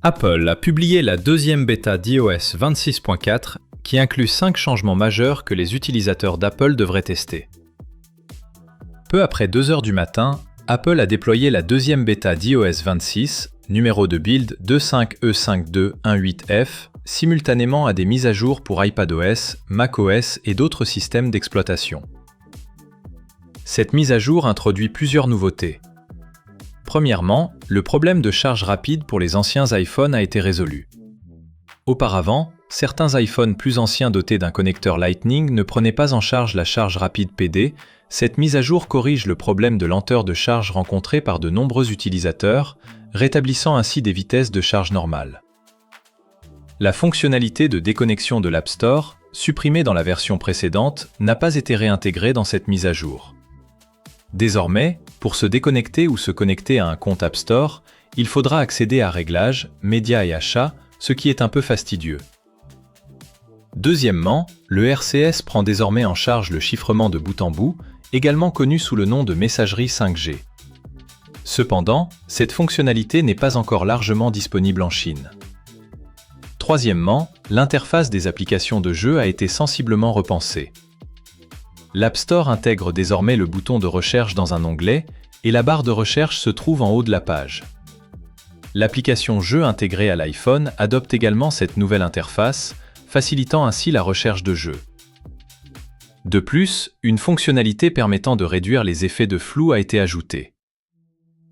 Apple a publié la deuxième bêta d'iOS 26.4 qui inclut 5 changements majeurs que les utilisateurs d'Apple devraient tester. Peu après 2 heures du matin, Apple a déployé la deuxième bêta d'iOS 26, numéro de build 25E5218F, simultanément à des mises à jour pour iPadOS, macOS et d'autres systèmes d'exploitation. Cette mise à jour introduit plusieurs nouveautés. Premièrement, le problème de charge rapide pour les anciens iPhones a été résolu. Auparavant, certains iPhones plus anciens dotés d'un connecteur Lightning ne prenaient pas en charge la charge rapide PD. Cette mise à jour corrige le problème de lenteur de charge rencontré par de nombreux utilisateurs, rétablissant ainsi des vitesses de charge normales. La fonctionnalité de déconnexion de l'App Store, supprimée dans la version précédente, n'a pas été réintégrée dans cette mise à jour. Désormais, pour se déconnecter ou se connecter à un compte App Store, il faudra accéder à Réglages, Médias et Achats, ce qui est un peu fastidieux. Deuxièmement, le RCS prend désormais en charge le chiffrement de bout en bout, également connu sous le nom de messagerie 5G. Cependant, cette fonctionnalité n'est pas encore largement disponible en Chine. Troisièmement, l'interface des applications de jeu a été sensiblement repensée. L'App Store intègre désormais le bouton de recherche dans un onglet et la barre de recherche se trouve en haut de la page. L'application Jeux intégrée à l'iPhone adopte également cette nouvelle interface, facilitant ainsi la recherche de jeux. De plus, une fonctionnalité permettant de réduire les effets de flou a été ajoutée.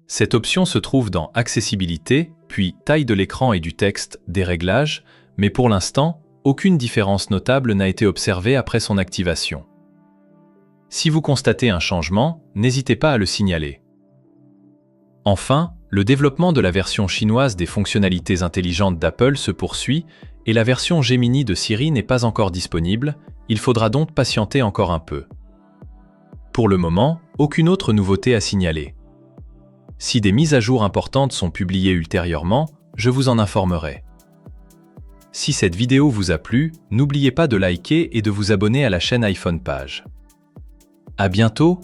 Cette option se trouve dans Accessibilité, puis Taille de l'écran et du texte, des réglages, mais pour l'instant, aucune différence notable n'a été observée après son activation. Si vous constatez un changement, n'hésitez pas à le signaler. Enfin, le développement de la version chinoise des fonctionnalités intelligentes d'Apple se poursuit et la version Gemini de Siri n'est pas encore disponible, il faudra donc patienter encore un peu. Pour le moment, aucune autre nouveauté à signaler. Si des mises à jour importantes sont publiées ultérieurement, je vous en informerai. Si cette vidéo vous a plu, n'oubliez pas de liker et de vous abonner à la chaîne iPhone Page. À bientôt!